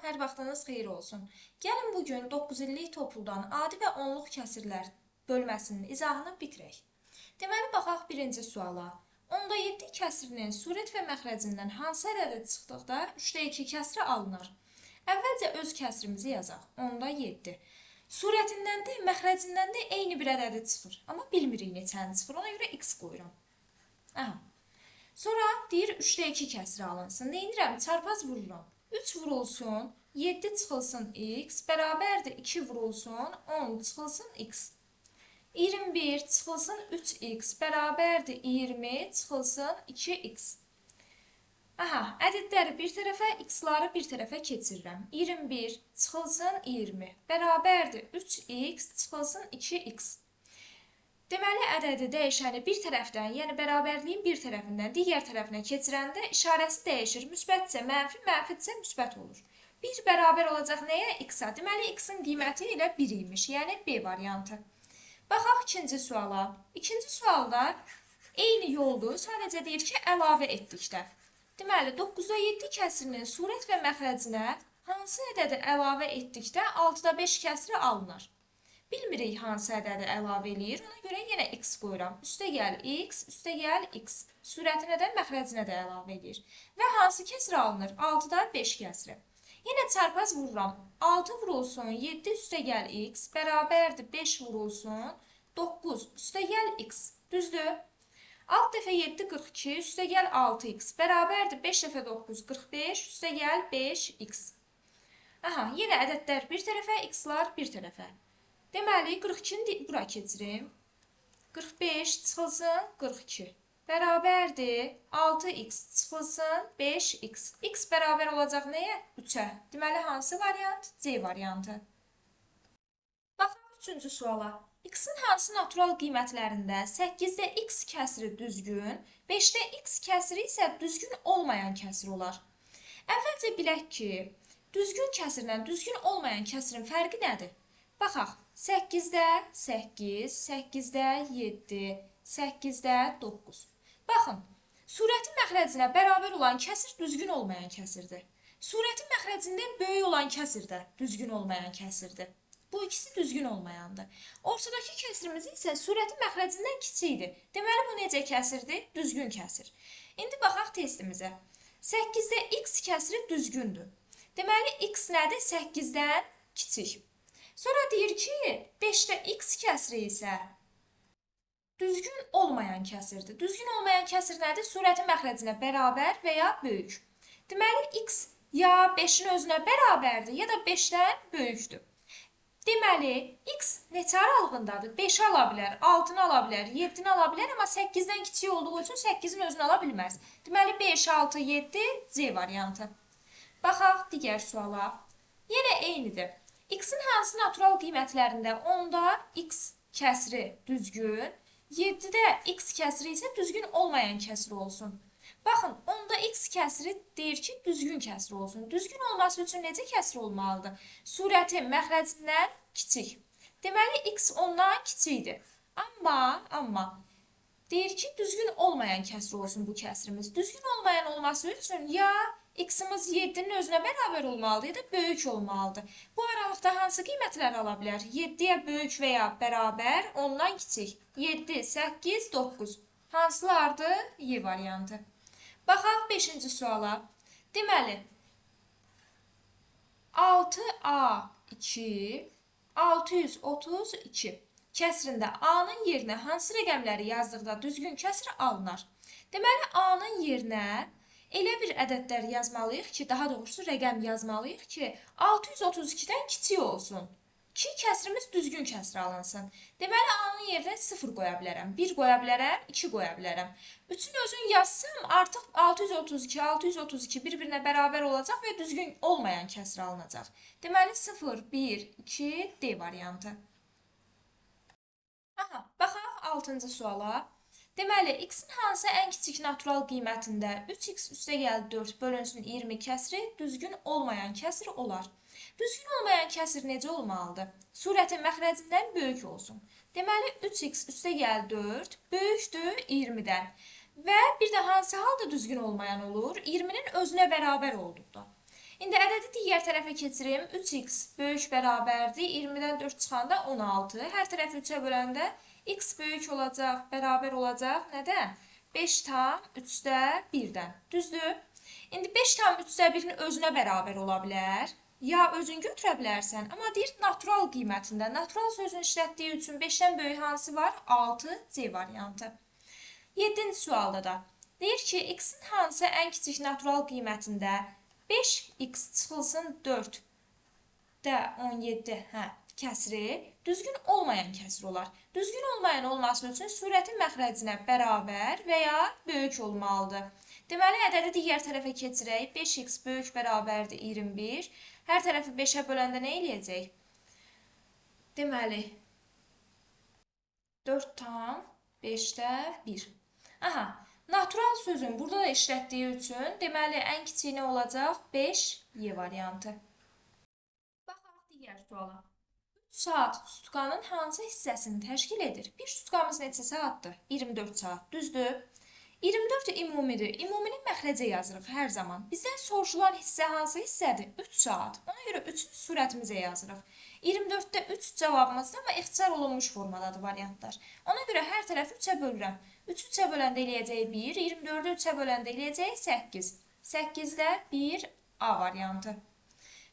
Hər vaxtınız xeyir olsun. Gəlin bugün 9 illik topludan adi və onluq kəsirlər bölməsinin izahını bitirək. Deməli, baxaq birinci suala. Onda 7 kəsirinin surət və məxrəcindən hansı ədədə çıxdıqda 3/2 kəsiri alınır? Əvvəlcə öz kəsirimizi yazaq. Onda 7. Surətindən də, məxrəcindən də eyni bir ədədi çıxır. Amma bilmirik neçəni çıxır. Ona görə x qoyuram. Aha. Sonra deyir 3/2 kəsiri alınsın. Neyinirəm? Çarpaz vururam. 3 vurulsun, 7 çıxılsın x, bərabərdir 2 vurulsun, 10 çıxılsın x. 21 çıxılsın 3x, bərabərdir 20 çıxılsın 2x. Aha, ədədləri bir tərəfə, x-ları bir tərəfə keçirirəm. 21 çıxılsın 20, bərabərdir 3x çıxılsın 2x. Deməli, ədədi dəyişəni bir tərəfdən, yəni bərabərliyin bir tərəfindən digər tərəfinə keçirəndə işarəsi dəyişir. Müsbətsə mənfi, mənfidirsə müsbət olur. 1 bərabər olacaq nəyə? X-a. Deməli, x-in qiyməti elə 1 imiş, yəni B variantı. Baxaq ikinci suala. İkinci sualda eyni yoldur, sadəcə deyir ki, əlavə etdikdə. Deməli, 9-da 7 kəsirinin surət və məxrəcinə hansı ədədi əlavə etdikdə 6-da 5 kəsiri alınır? Bilmirik hansı ədədi əlavə eləyir, ona görə yenə x qoyuram. Üstəgəl x, üstəgəl x. Surətinə də, məxrəcinə də əlavə eləyir. Və hansı kəsir alınır? 6-da 5 kəsiri. Yenə çarpaz vururam. 6 vurulsun, 7 üstəgəl x, bərabərdir 5 vurulsun, 9 üstəgəl x. Düzdür? Alt dəfə 7, 42, üstəgəl 6x, bərabərdir 5 dəfə 9, 45, üstəgəl 5x. Aha, yenə ədədlər bir tərəfə, x-lar bir tərəfə. Deməli, 42-ni bura keçirim. 45 çıxılsın 42. Bərabərdir 6x çıxılsın 5x. X bərabər olacaq nəyə? 3-ə. Deməli, hansı variant? C variantı. Baxaq üçüncü suala. X-in hansı natural qiymətlərində 8-də x kəsiri düzgün, 5-də x kəsiri isə düzgün olmayan kəsir olar? Əvvəlcə bilək ki, düzgün kəsirlə düzgün olmayan kəsirin fərqi nədir? Baxaq, 8-də 8, 8-də 7, 8-də 9. Baxın, surətin məxrəcinə bərabər olan kəsir düzgün olmayan kəsirdir. Surətin məxrəcindən böyük olan kəsir də düzgün olmayan kəsirdir. Bu ikisi düzgün olmayandır. Ortadakı kəsirimiz isə surətin məxrəcindən kiçikdir. Deməli, bu necə kəsirdir? Düzgün kəsir. İndi baxaq testimizə. 8-də x kəsiri düzgündür. Deməli, x nədir? 8-dən kiçik. Sonra deyir ki, 5-də x kəsiri isə düzgün olmayan kəsirdir. Düzgün olmayan kəsir nədir? Surətin məxrəcinə bərabər və ya böyük. Deməli, x ya 5-in özünə bərabərdir, ya da 5-dən böyükdür. Deməli, x neçə aralığındadır? 5-i ala bilər, 6-nı ala bilər, 7-ni ala bilər, amma 8-dən kiçik olduğu üçün 8-in özünü ala bilməz. Deməli, 5, 6, 7 C variantı. Baxaq digər suala. Yenə eynidir. X-in hansı natural qiymətlərində 10-da x kəsiri düzgün, 7-də x kəsiri isə düzgün olmayan kəsir olsun. Baxın, 10-da x kəsiri deyir ki, düzgün kəsir olsun. Düzgün olması üçün necə kəsir olmalıdır? Surəti məxrəcindən kiçik. Deməli, x ondan kiçikdir. Amma deyir ki, düzgün olmayan kəsir olsun bu kəsirimiz. Düzgün olmayan olması üçün ya x-imiz 7-nin özünə bərabər olmalıdır, ya da böyük olmalıdır. Bu aralıqda hansı qiymətlər ala bilər? 7-yə böyük və ya bərabər, ondan kiçik. 7, 8, 9. Hansılardır? Y variantı. Baxaq 5-ci suala. Deməli, 6A2, 632 kəsirində A-nın yerinə hansı rəqəmləri yazdıqda düzgün kəsir alınır? Deməli, A-nın yerinə elə bir ədədlər yazmalıyıq ki, daha doğrusu rəqəm yazmalıyıq ki, 632-dən kiçik olsun ki, kəsirimiz düzgün kəsir alınsın. Deməli, A-nın yerinə 0 qoya bilərəm, 1 qoya bilərəm, 2 qoya bilərəm. 3-ün özünü yazsam, artıq 632, 632 bir-birinə bərabər olacaq və düzgün olmayan kəsir alınacaq. Deməli, 0, 1, 2, D variantı. Aha, baxaq 6-cı suala. Deməli, x-in hansı ən kiçik natural qiymətində 3x üstəgəl 4 bölünsün 20 kəsiri düzgün olmayan kəsir olar? Düzgün olmayan kəsir necə olmalıdır? Surətin məxrəcindən böyük olsun. Deməli, 3x üstəgəl 4 böyükdür 20-dən. Və bir də hansı halda düzgün olmayan olur? 20-nin özünə bərabər olduqda. İndi ədədi Ədədi digər tərəfə keçirim. 3x böyük bərabərdir. 20-dən 4 çıxanda 16. Hər tərəfi 3-ə böləndə x böyük olacaq, bərabər olacaq. Nədən? 5 tam 3-də 1-dən. Düzdür? İndi 5 tam 3-də 1-in özünə bərabər ola bilər. Ya özün götürə bilərsən. Amma deyir natural qiymətində. Natural sözünü işlətdiyi üçün 5-dən böyük hansı var? 6C variantı. 7-ci sualda da deyir ki, x-in hansı ən kiçik natural qiymətində 5x çıxılsın 4-də 17 kəsri düzgün olmayan kəsr olar. Düzgün olmayan olması üçün surətin məxrəcinə bərabər və ya böyük olmalıdır. Deməli, ədədi digər tərəfə keçirək. 5x böyük bərabərdir 21. Hər tərəfi 5-ə böləndə nə eləyəcək? Deməli, 4 tam 5-də 1. Aha, natural sözün burada da işlətdiyi üçün, deməli, ən kiçik nə olacaq? 5Y variantı. Baxaq digər suala. 3 saat sutkanın hansı hissəsini təşkil edir? Bir sutkamız neçə saatdır? 24 saat. Düzdür? 24 ümumidir. Ümuminin məxrəcə yazırıq hər zaman. Bizdən soruşulan hissə hansı hissədir? 3 saat. Ona görə 3-ü surətimizə yazırıq. 24-də 3 cavabımızda, amma ixtisar olunmuş formadadır variantlar. Ona görə hər tərəfi 3-ə bölürəm. 3-ü 3-ə böləndə eləyəcək 1, 24-ü 3-ə böləndə eləyəcək 8. 8-də 1A variantı.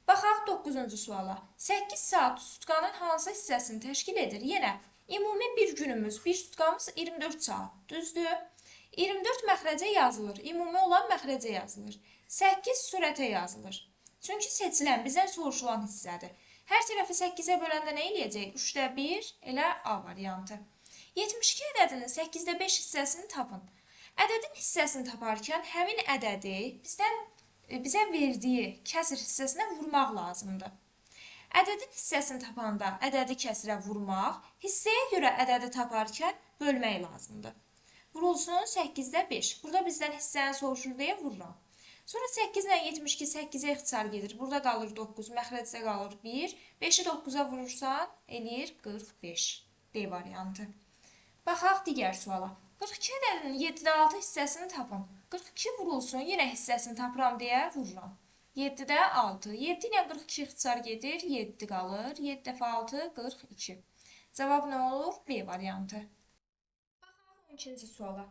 Baxaq 9-cu suala. 8 saat sutkanın hansı hissəsini təşkil edir? Yenə, ümumi bir günümüz, bir sutkamız 24 saat. Düzdür? 24 məxrəcə yazılır. Ümumi olan məxrəcə yazılır. 8 surətə yazılır. Çünki seçilən, bizdən soruşulan hissədir. Hər tərəfi 8-ə böləndə nə eləyəcək? 3-də 1, elə A variantı. 72 ədədinin 8-də 5 hissəsini tapın. Ədədin hissəsini taparkən həmin ədədi bizə verdiyi kəsr hissəsinə vurmaq lazımdır. Ədədin hissəsini tapanda ədədi kəsrə vurmaq, hissəyə görə ədədi taparkən bölmək lazımdır. Vurulsun 8-də 5. Burada bizdən hissəni soruşur deyə vururam. Sonra 8 ilə 72 8-ə ixtisar gedir. Burada qalır 9, məxrəcdə qalır 1. 5-i 9-a vurursan, eləyir 45. D variantı. Baxaq digər suala. 42 ədədinin 7-də 6 hissəsini tapın. 42 vurulsun, yenə hissəsini tapıram deyə vururam. 7-də 6. 7 ilə 42 ixtisar gedir, 7 qalır. 7 dəfə 6, 42. Cavab nə olur? B variantı. Baxaq 12-ci suala.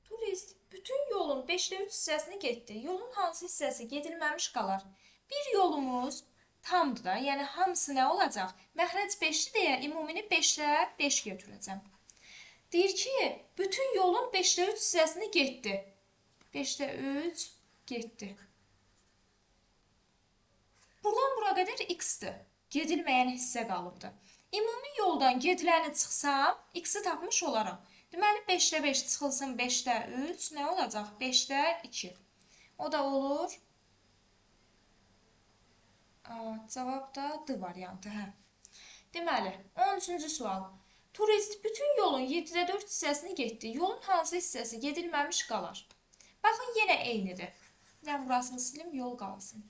Turist bütün yolun 5'də 3 hissəsini getdi. Yolun hansı hissəsi gedilməmiş qalar? Bir yolumuz tamdır da, yəni hamısı nə olacaq? Məxrəc 5'dir deyə ümumini 5'də 5 götürəcəm. Deyir ki, bütün yolun 5'də 3 hissəsini getdi. 5'də 3 getdi. Buradan bura qədər x-dir. Gedilməyən hissə qalıbdır. Ümumi yoldan gediləni çıxsam, x-i tapmış olaram. Deməli, 5'də 5 çıxılsın 5'də 3, nə olacaq? 5'də 2. O da olur. Cavab da D variantı. Deməli, 13-cü sual. Turist bütün yolun 7'də 4 hissəsini getdi. Yolun hansı hissəsi gedilməmiş qalar? Baxın, yenə eynidir. Yəni, burasını silim, yol qalsın.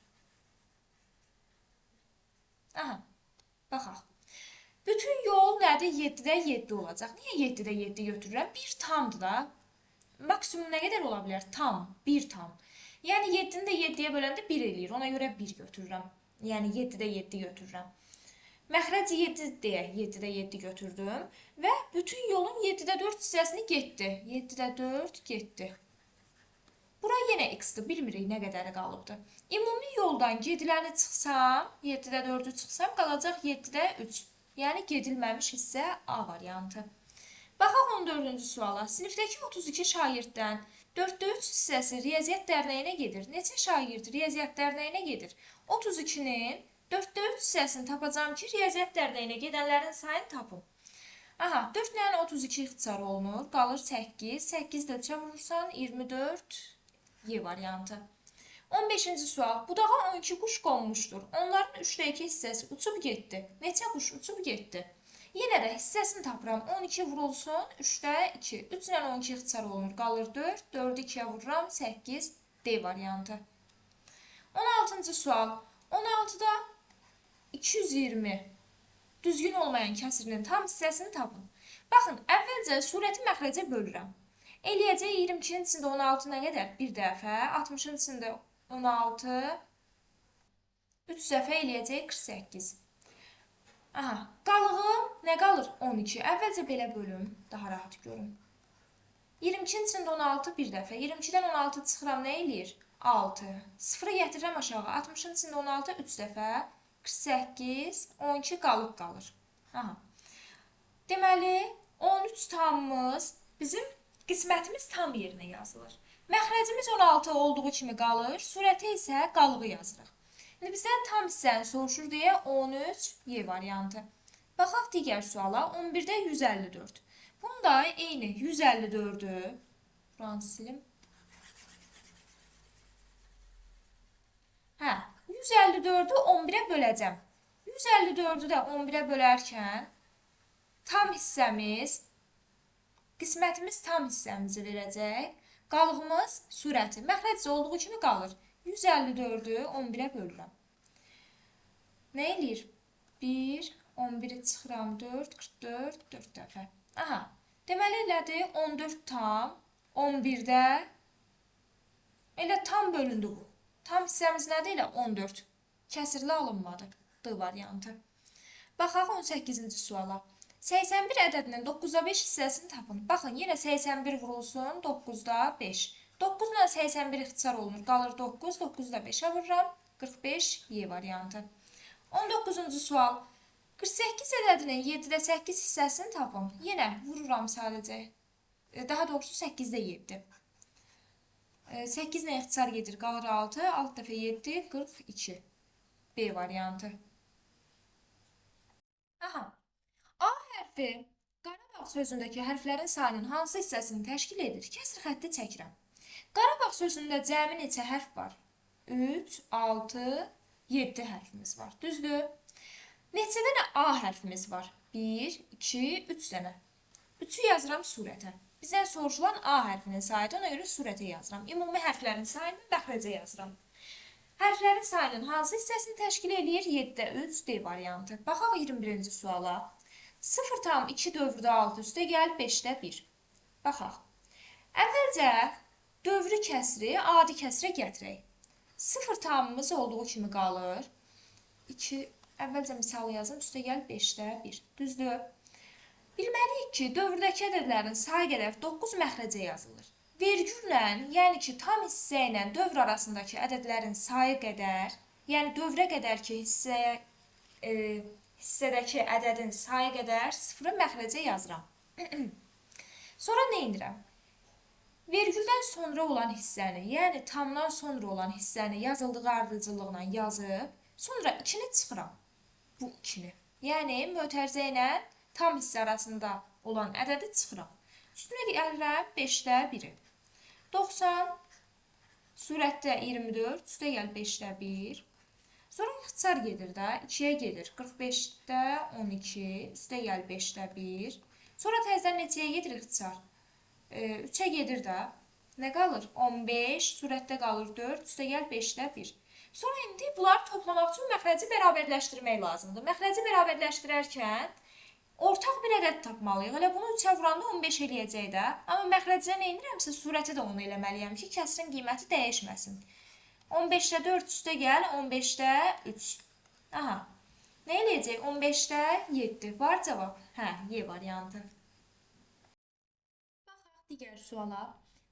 Aha, baxaq. Bütün yol nədir? 7'də 7 olacaq. Niyə 7'də 7 götürürəm? 1 tamdır da. Maksimum nə qədər ola bilər? Tam, 1 tam. Yəni 7'ni də 7'yə böləndə 1 eləyir. Ona görə 1 götürürəm. Yəni 7'də 7 götürürəm. Məxrəc 7 deyə 7'də 7 götürdüm. Və bütün yolun 7'də 4 hissəsini getdi. 7'də 4 getdi. Bura yenə x-dir. Bilmirik nə qədəri qalıbdır. Ümumi yoldan gediləni çıxsam, 7'də 4'ü çıxsam, qalacaq 7'də 3. Yəni gedilməmiş hissə A variantı. Baxaq 14-cü suala. Sinifdəki 32 şagirddən 4'də 3 hissəsi riyaziyyat dərnəyinə gedir. Neçə şagird riyaziyyat dərnəyinə gedir? 32-nin 4'də 3 hissəsini tapacağım ki, riyaziyyat dərnəyinə gedənlərin sayını tapım. Aha, 4 ilə 32 ixtisar olunur. Qalır 8. 8 də 3-ə vurursan 24 Y variantı. 15-ci sual. Budağa 12 quş qonmuşdur. Onların 3'də 2 hissəsi uçub getdi. Neçə quş uçub getdi? Yenə də hissəsini tapıram. 12 vurulsun, 3'də 2. 3 ilə 12 ixtisar olunur. Qalır 4. 4'ü 2'yə vururam. 8. D variantı. 16-cı sual. 16'da 220 düzgün olmayan kəsirinin tam hissəsini tapın. Baxın, əvvəlcə surəti məxrəcə bölürəm. Eləyəcək 22-nin içində 16 nə qədər? Bir dəfə. 60-ın içində 16. 3 dəfə eləyəcək 48. Aha, qalığım nə qalır? 12. Əvvəlcə belə bölüm, daha rahat görüm. 22-nin içində 16 bir dəfə. 22-dən 16 çıxıram, nə eləyir? 6. 0-ı gətirirəm aşağı. 60-ın içində 16 3 dəfə. 48, 12 qalır. Aha. Deməli, 13 tamımız bizim qismətimiz tam yerinə yazılır. Məxrəcimiz 16 olduğu kimi qalır, surətə isə qalığı yazırıq. İndi bizdən tam hissəni soruşur deyə 13 Y variantı. Baxaq digər suala. 11-də 154. Bunu da eyni 154'ü buranı silim. Hə, 154'ü 11'ə böləcəm. 154'ü də 11'ə bölərkən tam hissəmiz, qismətimiz tam hissəmizi verəcək. Qalığımız surəti. Məxrəcdə olduğu kimi qalır. 154'ü 11'ə bölürəm. Nə eləyir? 1, 11'i çıxıram 4, 44, 4 dəfə. Aha, deməli elədi 14 tam, 11'də elə tam bölündü bu. Tam hissəmiz nədir elə 14. Kəsirli alınmadı. D variantı. Baxaq 18-ci suala. 81 ədədinin 9'da 5 hissəsini tapın. Baxın, yenə 81 vurulsun 9'da 5. 9 ilə 81 ixtisar olunur. Qalır 9, 9'da 5'ə vururam. 45 Y variantı. 19-cu sual. 48 ədədinin 7'də 8 hissəsini tapın. Yenə vururam sadəcə. Daha doğrusu 8'də 7. 8 ilə ixtisar gedir. Qalır 6. 6 dəfə 7, 42. B variantı. Aha. A hərfi Qarabağ sözündəki hərflərin sayının hansı hissəsini təşkil edir? Kəsr xətti çəkirəm. Qarabağ sözündə cəmi neçə hərf var? 3, 6, 7 hərfimiz var. Düzdür? Neçə dənə A hərfimiz var? 1, 2, 3 dənə. 3'ü yazıram surətə. Bizdən soruşulan A hərfinin sayıdır, ona görə surətə yazıram. Ümumi hərflərin sayını məxrəcə yazıram. Hərflərin sayının hansı hissəsini təşkil edir? 7'də 3 D variantı. Baxaq 21-ci suala. 0,2 dövrdə 6 üstə gəl 5'də 1. Baxaq. Əvvəlcə dövrü kəsri adi kəsrə gətirək. 0 tamımız olduğu kimi qalır. 2, əvvəlcə misal yazım, üstə gəl 5'də 1. Düzdür? Bilməliyik ki, dövrdəki ədədlərin sayı qədər 9 məxrəcə yazılır. Vergüllə, yəni ki, tam hissə ilə dövr arasındakı ədədlərin sayı qədər, yəni dövrə qədər ki, hissədəki ədədin sayı qədər 0'ı məxrəcə yazıram. Sonra nə edirəm? Vergüldən sonra olan hissəni, yəni tamdan sonra olan hissəni yazıldığı ardıcıllıqla yazıb, sonra 2'ni çıxıram. Bu 2'ni. Yəni, mötərizə ilə tam hissə arasında olan ədədi çıxıram. Üstünə gəlirəm 5'də 1'i. 90, surətdə 24, üstə gəl 5'də 1. Sonra ixtisar gedir də, 2'yə gedir. 45'də 12, üstə gəl 5'də 1. Sonra təzədən neçəyə gedir ixtisar? 3'ə gedir də. Nə qalır? 15, surətdə qalır 4, üstə gəl 5'də 1. Sonra indi bunları toplamaq üçün məxrəci bərabərləşdirmək lazımdır. Məxrəci bərabərləşdirərkən ortaq bir ədəd tapmalıyıq. Elə bunu 3'ə vuranda 15 eləyəcək də. Amma məxrəcdə nə edirəmsə, surəti də onu eləməliyəm ki, kəsrin qiyməti dəyişməsin. 15'də 4 üstə gəl, 15'də 3. Aha. Nə eləyəcək? 15'də 7. Var cavab? Hə, Y variantı. Baxaq digər suala.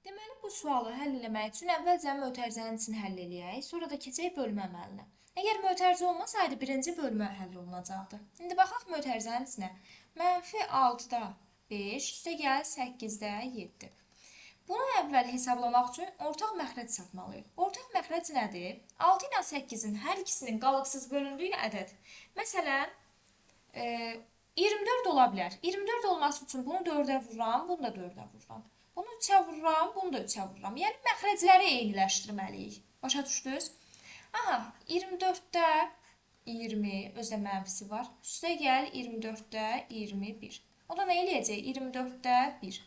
Deməli, bu sualı həll eləmək üçün əvvəlcə mötərizənin içini həll eləyək, sonra da keçək bölmə əməlinə. Əgər mötərizə olmasaydı, birinci bölmə həll olunacaqdı. İndi baxaq mötərizənin içinə. -6'da 5, üstə gəl 8'də 7. Bunu əvvəl hesablamaq üçün ortaq məxrəc tapmalıyıq. Ortaq məxrəc nədir? 6 ilə 8'in hər ikisinin qalıqsız bölündüyü ədəd. Məsələn, 24 ola bilər. 24 olması üçün bunu 4'ə vururam, bunu da 4'ə vururam. Bunu 3'ə vururam, bunu da 3'ə vururam. Yəni, məxrəcləri eyniləşdirməliyik. Başa düşdünüz? Aha, 24'də 20, özdə mənfisi var. Üstə gəl 24'də 21. O da nə eləyəcək? 24'də 1.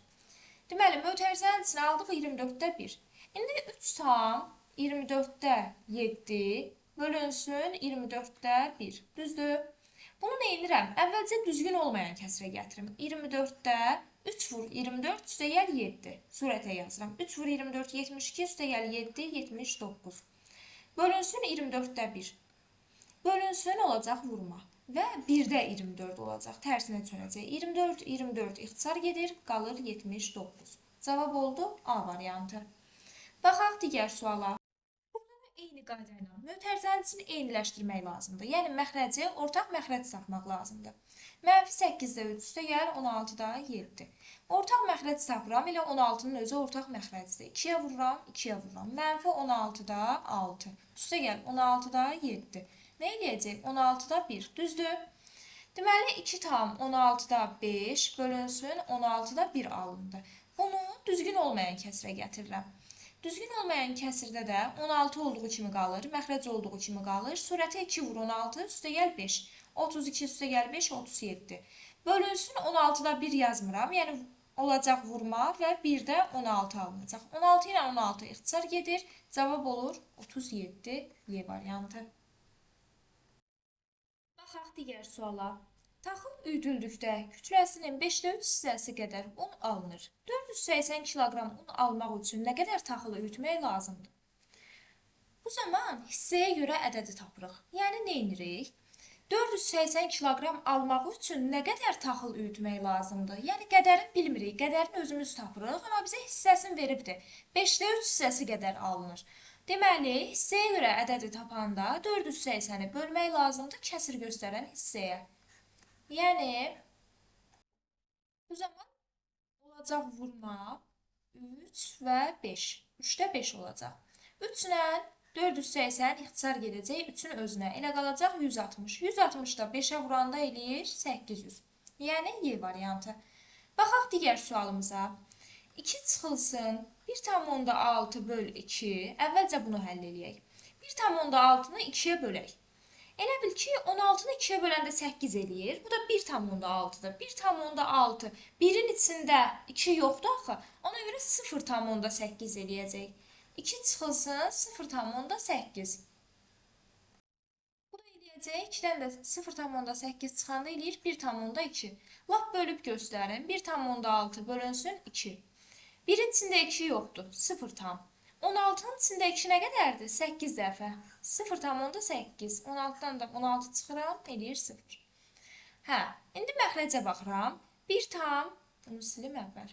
Deməli, mötərizənin içinə aldıq 24'də 1. İndi 3 tam 24'də 7 bölünsün 24'də 1. Düzdür? Bunu nə edirəm? Əvvəlcə düzgün olmayan kəsrə gətirim. 24'də 3 vur 24, üstə gəl 7. Surətə yazıram. 3 vur 24, 72, üstə gəl 7, 79. Bölünsün 24'də 1. bölünsün olacaq vurma və 1-də 24 olacaq. Tərsinə çönəcək. 24, 24 ixtisar gedir, qalır 79. Cavab oldu A variantı. Baxaq digər suala. Eyni qayda ilə mötərizənin eyniləşdirmək lazımdır. Yəni məxrəci, ortaq məxrəc tapmaq lazımdır. -8-də 3 üstə gəl 16-da 7. Ortaq məxrəc tapıram, elə 16-nın özü ortaq məxrəcdir. 2-yə vururam, 2-yə vururam. -16-da 6. Üstə gəl 16-da 7. Nə eləyəcək? 16-da 1. Düzdür? Deməli 2 tam 16-da 5 bölünsün 16-da 1 alındı. Bunu düzgün olmayan kəsrə gətirirəm. Düzgün olmayan kəsirdə də 16 olduğu kimi qalır, məxrəc olduğu kimi qalır. Surətə 2 vur 16, üstə gəl 5. 32 üstə gəl 5, 37. Bölünsün 16-da 1 yazmıram, yəni olacaq vurma və 1-də 16 alınacaq. 16 ilə 16 ixtisar gedir, cavab olur 37 Y variantı. Baxaq digər suala. Taxıl üyüdüldükdə kütləsinin 5-də 3 hissəsi qədər un alınır. 480 kiloqram un almaq üçün nə qədər taxıl üyütmək lazımdır? Bu zaman hissəyə görə ədədi tapırıq. Yəni nə edirik? 480 kiloqram almaq üçün nə qədər taxıl üyütmək lazımdır? Yəni qədərini bilmirik, qədərini özümüz tapırıq, amma bizə hissəsini veribdir. 5-də 3 hissəsi qədər alınır. Deməli, hissəyə görə ədədi tapanda 480-i bölmək lazımdır kəsir göstərən hissəyə. Yəni, bu zaman olacaq vurma 3 və 5. 3-də 5 olacaq. 3 ilə 480 ixtisar gedəcək 3-ün özünə. Elə qalacaq 160. 160-da 5-ə vuranda eləyir 800. Yəni, Y variantı. Baxaq digər sualımıza. 2 çıxılsın 1,6 böl 2. Əvvəlcə bunu həll eləyək. 1,6-nı 2-yə bölək. Elə bil ki, 16-nı 2-yə böləndə 8 eləyir. Bu da 1,6-dır. 1,6. 1-in içində 2 yoxdur axı. Ona görə 0,8 eləyəcək. 2 çıxılsın 0,8. Bu da eləyəcək. 2-dən də 0,8 çıxanda eləyir 1,2. Lap bölüb göstərin. 1,6 bölünsün 2. 1-in içində 2 yoxdur. 0,8. 16-nın içində 2 nə qədərdir? 8 dəfə. 0,8. 16-dan da 16 çıxıram, eləyir 0. Hə, indi məxrəcə baxıram. 1 tam, bunu silim əvvəl.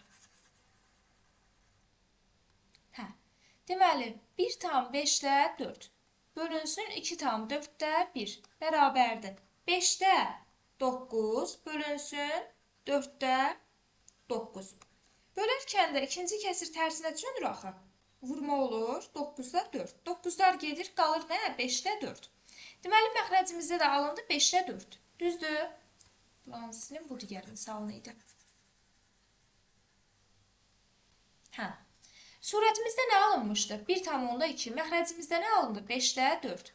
Hə, deməli, 1 tam 5-də 4. Bölünsün 2 tam 4-də 1. Bərabərdir. 5-də 9 bölünsün 4-də 9. Bölərkən də ikinci kəsir tərsinə çönür axı. Vurma olur. 9-da 4. 9-lar gedir, qalır nə? 5-də 4. Deməli, məxrəcimizdə də alındı 5-də 4. Düzdür? Buranı silim, bu digər misalını idi. Hə. Surətimizdə nə alınmışdı? 1,2. Məxrəcimizdə nə alındı? 5-də 4.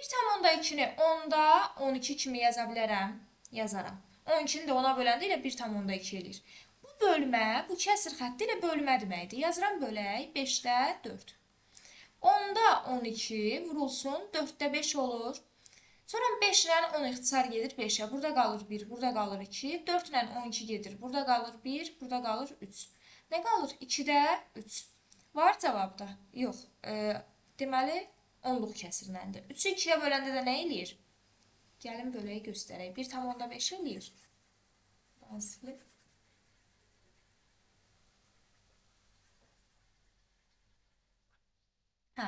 1,2-ni 10-da 12 kimi yaza bilərəm. Yazaram. 12-ni də 10-a böləndə ilə 1,2 eləyir. Bölmə, bu kəsir xətti ilə bölmə deməkdir. Yazıram bölək, 5-də 4. 10-da 12 vurulsun, 4-də 5 olur. Sonra 5 ilə 10 ixtisar gedir 5-ə. Burada qalır 1, burada qalır 2. 4 ilə 12 gedir. Burada qalır 1, burada qalır 3. Nə qalır? 2-də 3. Var cavabda? Yox. Deməli, 10-luq kəsirləndir. 3-ü 2-yə böləndə də nə eləyir? Gəlin bölək göstərək. 1,5 eləyir. Silib. Hə.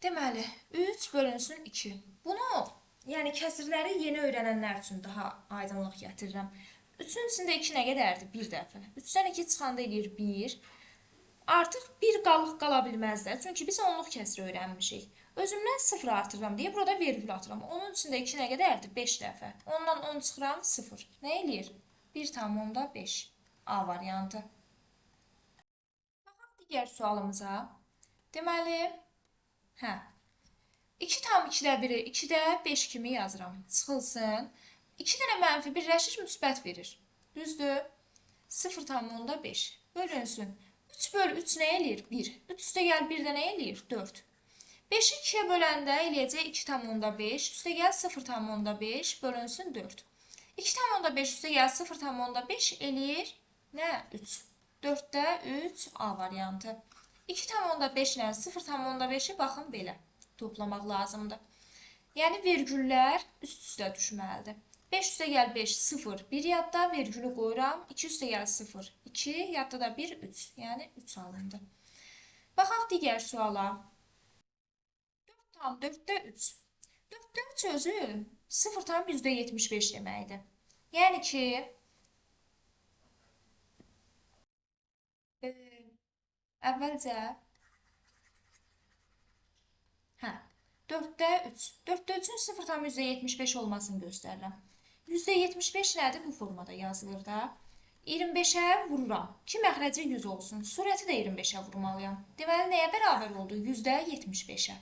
Deməli, 3 bölünsün 2. Bunu, yəni kəsirləri yeni öyrənənlər üçün daha aydınlıq gətirirəm. 3-ün içində 2 nə qədərdir? 1 dəfə. 3-dən 2 çıxanda eləyir 1. Artıq 1 qalıq qala bilməz də. Çünki biz onluq kəsiri öyrənmişik. Özümdən 0 artırıram deyə burada vergül atıram. Onun içində 2 nə qədərdir? 5 dəfə. Ondan 10 çıxıram 0. Nə eləyir? 1,5. A variantı. Baxaq digər sualımıza. Deməli, hə, 2,2-də 1-i 2-də 5 kimi yazıram. Çıxılsın. 2 dənə mənfi birləşir, müsbət verir. Düzdür? 0,5 bölünsün. 3 böl 3 nə eləyir? 1. 3 üstə gəl 1 də nə eləyir? 4. 5-i 2-yə böləndə eləyəcək 2,5. Üstə gəl 0,5 bölünsün 4. 2,5 üstə gəl 0,5 eləyir nə? 3. 4-də 3 A variantı. 2,5 ilə 0,5-i baxın belə toplamaq lazımdır. Yəni vergüllər üst-üstə düşməlidir. 5 üstə gəl 5, 0, 1 yadda, vergülü qoyuram. 2 üstə gəl 0, 2, yadda da 1, 3. Yəni 3 alındı. Baxaq digər suala. 4 tam 4-də 3. 4-də 3 özü 0 tam %75 deməkdir. Yəni ki, əvvəlcə 4-də 3. 4-də 3-ün 0 tam %75 olmasını göstərirəm. %75 nədir? Bu formada yazılır da. 25-ə vururam ki, məxrəci 100 olsun. Surəti də 25-ə vurmalıyam. Deməli, nəyə bərabər oldu? %75-ə.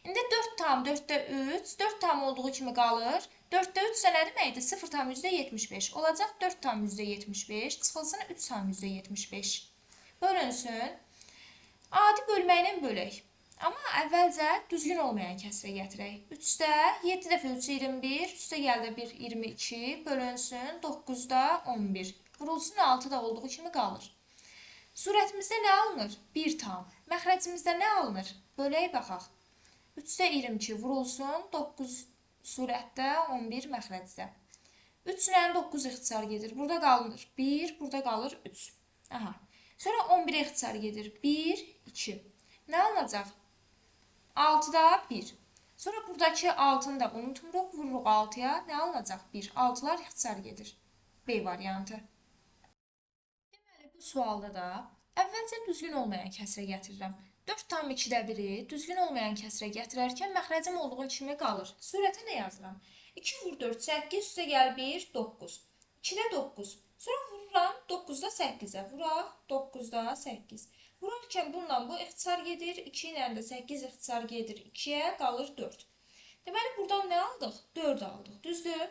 İndi 4 tam 4-də 3, 4 tam olduğu kimi qalır. 4-də 3 isə nə deməkdir? 0 tam %75 olacaq. 4 tam %75 çıxılsın 3 tam %75. Bölünsün. Adi bölməklə bölək. Amma əvvəlcə düzgün olmayan kəsrə gətirək. 3-də 7 dəfə 3 21, üstə gəldə 1 22, bölünsün 9-da 11. Vurulsun 6-da olduğu kimi qalır. Surətimizdə nə alınır? 1 tam. Məxrəcimizdə nə alınır? Bölək baxaq. 3-də 22 vurulsun 9 surətdə 11 məxrəcdə. 3 ilə 9 ixtisar gedir. Burada qalır 1, burada qalır 3. Aha. Sonra 11 ixtisar gedir. 1, 2. Nə alınacaq? 6-da 1. Sonra buradakı 6-nı da unutmuruq, vururuq 6-ya. Nə alınacaq? 1. 6-lar ixtisar gedir. B variantı. Deməli, bu sualda da əvvəlcə düzgün olmayan kəsrə gətirirəm. 4 tam 2-də 1-i düzgün olmayan kəsrə gətirərkən məxrəcim olduğu kimi qalır. Surətə nə yazıram? 2 vur 4, 8, üstə gəl 1, 9. 2-də 9. Sonra vururam 9-da 8-ə. Vuraq 9-da 8. Vurarkən bununla bu ixtisar gedir. 2 ilə də 8 ixtisar gedir. 2-yə qalır 4. Deməli, buradan nə aldıq? 4 aldıq. Düzdür?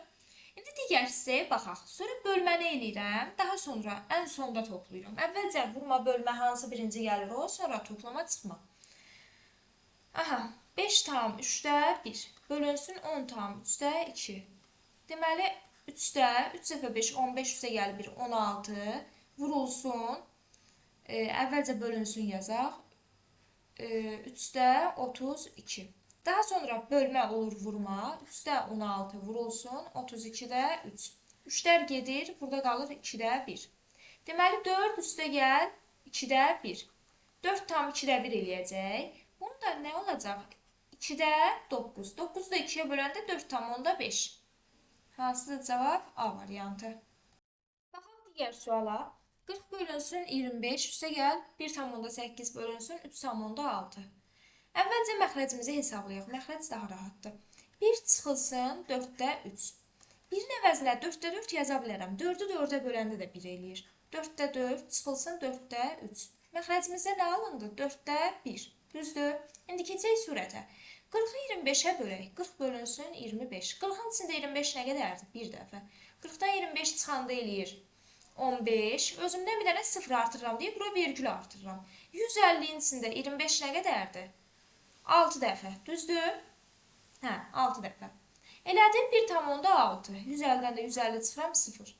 İndi digər hissəyə baxaq. Sonra bölməni eləyirəm. Daha sonra ən sonda toplayıram. Əvvəlcə vurma, bölmə hansı birinci gəlir o, sonra toplama çıxma. Aha, 5 tam 3-də 1. Bölünsün 10 tam 3-də 2. Deməli, 3-də 3 dəfə 5, 15 üstə gəlir 1, 16. Vurulsun. Əvvəlcə bölünsün yazaq. 3-də 32. Daha sonra bölmə olur vurma. 3-də 16 vurulsun. 32-də 3. 3-lər gedir. Burada qalır 2-də 1. Deməli 4 üstə gəl 2-də 1. 4 tam 2-də 1 eləyəcək. Bunun da nə olacaq? 2-də 9. 9-u da 2-yə böləndə 4 tam onda 5. Hansıdır cavab? A variantı. Baxaq digər suala. 40 bölünsün 25, üstə gəl 1,8 bölünsün 3,6. Əvvəlcə məxrəcimizi hesablayaq. Məxrəc daha rahatdır. 1 çıxılsın 4-də 3. 1-in əvəzinə 4-də 4 yaza bilərəm. 4-ü 4-ə böləndə də 1 eləyir. 4-də 4 çıxılsın 4-də 3. Məxrəcimizdə nə alındı? 4-də 1. Düzdür? İndi keçək surətə. 40-ı 25-ə bölək. 40 bölünsün 25. 40-ın içində 25 nə qədərdir? 1 dəfə. 40-dan 25 çıxanda eləyir 15. Özümdən bir dənə 0 artırıram deyə bura vergül artırıram. 150-nin içində 25 nə qədərdir? 6 dəfə. Düzdür? 6 dəfə. Elədim 1,6. 150-dən də 150 çıxıram 0.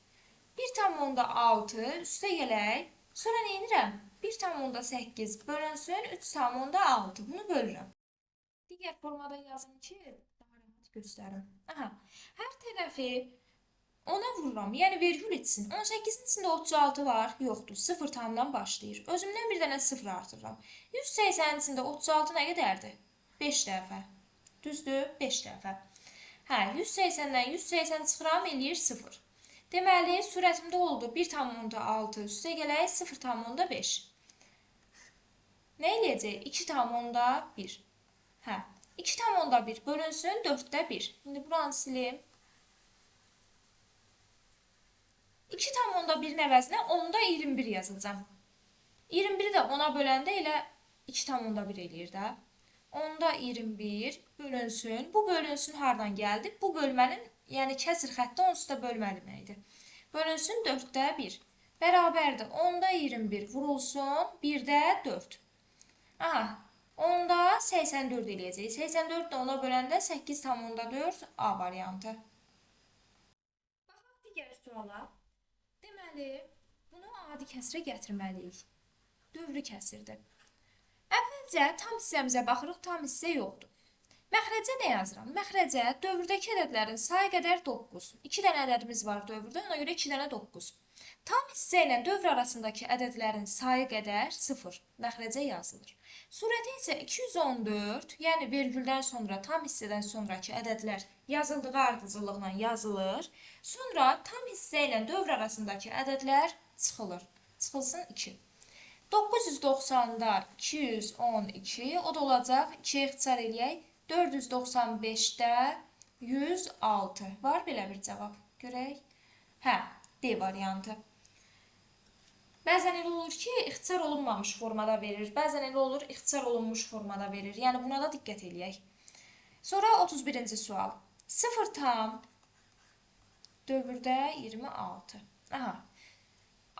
1,6 üstə gələk. Sonra nə edirəm? 1,8 bölünsün 3,6. Bunu bölürəm. Digər formada yazım ki, daha rahat göstərim. Hər tərəfi ona vururam. Yəni vergül etsin. 18-in içində 36 var. Yoxdur. 0 tamdan başlayır. Özümdən bir dənə 0 artırıram. 180-in içində 36 nə qədərdir? 5 dəfə. Düzdür? 5 dəfə. 180-dən 180 çıxıram, eləyir 0. Deməli, surətimdə oldu 1,6 üstə gələk 0,5. Nə eləyəcək? 2,1. 2,1 bölünsün 4-də 1. İndi buranı silim. 2,1-in əvəzinə 10-da 21 yazacağım. 21-i də 10-a böləndə elə 2,1 eləyir də. 10-da 21 bölünsün. Bu bölünsün hardan gəldi? Bu bölmənin, yəni kəsr xətti onsuz da bölmə deməkdir. Bölünsün 4-də 1. Bərabərdir. 10-da 21 vurulsun 1-də 4. 10-da 84 eləyəcək. 84 də 10-a böləndə 8,4 A variantı. Baxaq digər suala. Deməli, bunu adi kəsrə gətirməliyik. Dövrü kəsirdir. Əvvəlcə tam hissəmizə baxırıq, tam hissə yoxdur. Məxrəcə nə yazıram? Məxrəcə dövrdəki ədədlərin sayı qədər 9. 2 dənə ədədimiz var dövrdə, ona görə 2 dənə 9. Tam hissə ilə dövr arasındakı ədədlərin sayı qədər 0. Məxrəcə yazılır. Surəti isə 214, yəni vergüldən sonra tam hissədən sonraki ədədlər yazıldığı ardıcıllıqla yazılır. Sonra tam hissə ilə dövr arasındakı ədədlər çıxılır. Çıxılsın 2. 990-da 212, o da olacaq 2-yə ixtisar eləyək. 495-də 106. Var belə bir cavab. Görək. Hə, D variantı. Bəzən elə olur ki, ixtisar olunmamış formada verir. Bəzən elə olur, ixtisar olunmuş formada verir. Yəni, buna da diqqət eləyək. Sonra 31-ci sual. 0 tam dövrdə 26. Aha.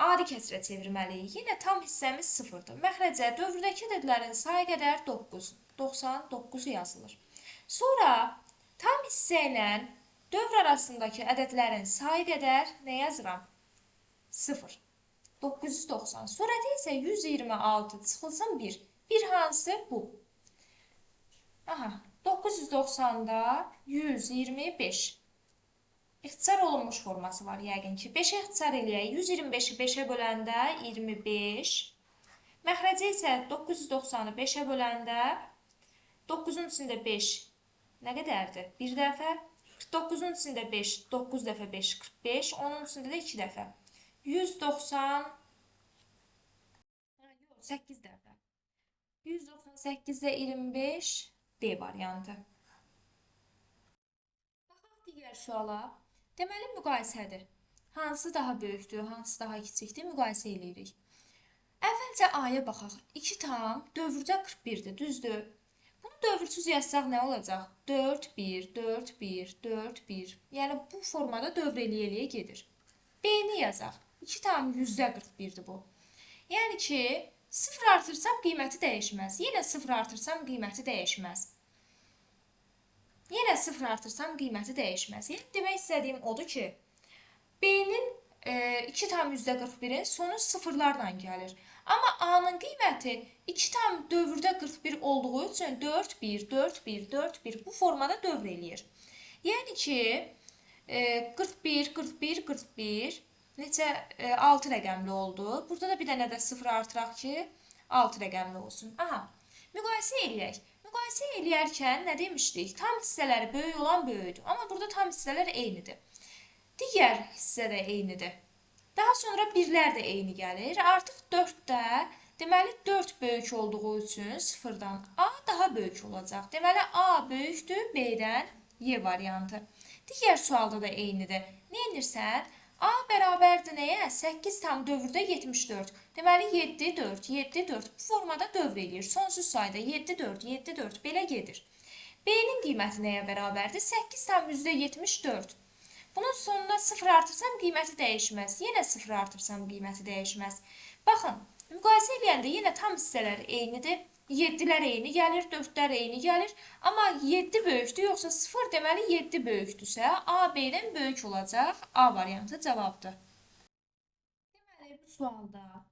Adi kəsrə çevirməliyik. Yenə tam hissəmiz 0-dır. Məxrəcə dövrdəki ədədlərin sayı qədər 9. 99 yazılır. Sonra tam hissə ilə dövr arasındakı ədədlərin sayı qədər nə yazıram? 0. 990. Surəti isə 126 çıxılsın 1. 1 hansı? Bu. Aha. 990-da 125. İxtisar olunmuş forması var yəqin ki. 5-ə ixtisar eləyək. 125-i 5-ə böləndə 25. Məxrəcə isə 990-ı 5-ə böləndə 9-un içində 5 nə qədərdir? 1 dəfə. 49-un içində 5, 9 dəfə 5, 45. Onun içində də 2 dəfə. 190, 8 dəfə. 198-də 25, D variantı. Baxaq digər suala. Deməli, müqayisədir. Hansı daha böyükdür, hansı daha kiçikdir, müqayisə eləyirik. Əvvəlcə A-ya baxaq. 2 tam dövrdə 41-dir, düzdür? Bunu dövrsüz yazsaq nə olacaq? 4, 1, 4, 1, 4, 1. Yəni, bu formada dövr eləyə gedir. B-ni yazaq. 2 tam %41-dir bu. Yəni ki, 0 artırsam qiyməti dəyişməz. Yenə 0 artırsam qiyməti dəyişməz. Yenə 0 artırsam qiyməti dəyişməz. Yəni, demək istədiyim odur ki, B-nin 2 tam %41-in sonu sıfırlarla gəlir. Amma A-nın qiyməti 2 tam dövrdə 41 olduğu üçün 4, 1, 4, 1, 4, 1 bu formada dövr eləyir. Yəni ki, 41, 41, 41 neçə 6 rəqəmli oldu. Burada da bir dənə də 0 artıraq ki, 6 rəqəmli olsun. Aha, müqayisə eləyək. Müqayisə eləyərkən nə demişdik? Tam hissələri böyük olan böyükdür. Amma burada tam hissələr eynidir. Digər hissə də eynidir. Daha sonra birlər də eyni gəlir. Artıq 4-də, deməli 4 böyük olduğu üçün 0-dan A daha böyük olacaq. Deməli A böyükdür B-dən Y variantı. Digər sualda da eynidir. Nə edirsən? A bərabərdir nəyə? 8 tam dövrdə 74. Deməli 7, 4, 7, 4 bu formada dövr eləyir. Sonsuz sayda 7, 4, 7, 4 belə gedir. B-nin qiyməti nəyə bərabərdir? 8 tam %74. Bunun sonuna 0 artırsam qiyməti dəyişməz. Yenə 0 artırsam qiyməti dəyişməz. Baxın, müqayisə eləyəndə yenə tam hissələr eynidir. 7-lər eyni gəlir, 4-lər eyni gəlir. Amma 7 böyükdür, yoxsa 0 deməli 7 böyükdürsə, A B-dən böyük olacaq. A variantı cavabdır. Deməli, bu sualda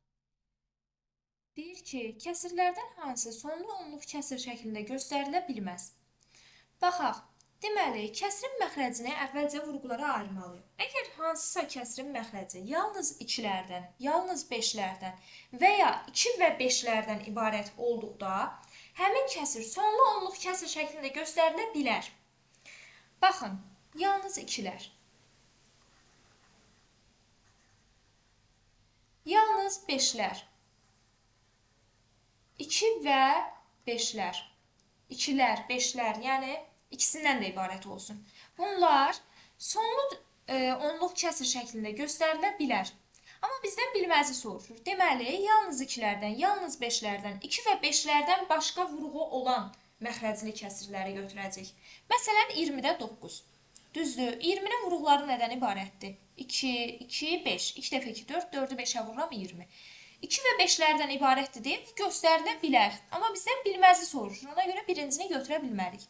deyir ki, kəsirlərdən hansı sonlu onluq kəsir şəklində göstərilə bilməz? Baxaq. Deməli, kəsirin məxrəcini əvvəlcə vurğulara ayırmalıyıq. Əgər hansısa kəsirin məxrəci yalnız 2-lərdən, yalnız 5-lərdən və ya 2 və 5-lərdən ibarət olduqda, həmin kəsir sonlu onluq kəsir şəklində göstərilə bilər. Baxın, yalnız 2-lər. Yalnız 5-lər. 2 və 5-lər. 2-lər, 5-lər, yəni İkisindən də ibarət olsun. Bunlar sonlu onluq kəsir şəklində göstərilə bilər. Amma bizdən bilməzi soruşur. Deməli, yalnız 2-lərdən, yalnız 5-lərdən, 2 və 5-lərdən başqa vurğu olan məxrəcli kəsirləri götürəcək. Məsələn, 20-də 9. Düzdür, 20-nin vurğuları nədən ibarətdir? 2, 2, 5. 2 dəfə 2, 4, 4-ü 5-ə vururam 20. 2 və 5-lərdən ibarətdir deyə göstərilə bilər. Amma bizdən bilməzi soruşur. Ona görə birincini götürə bilmərik.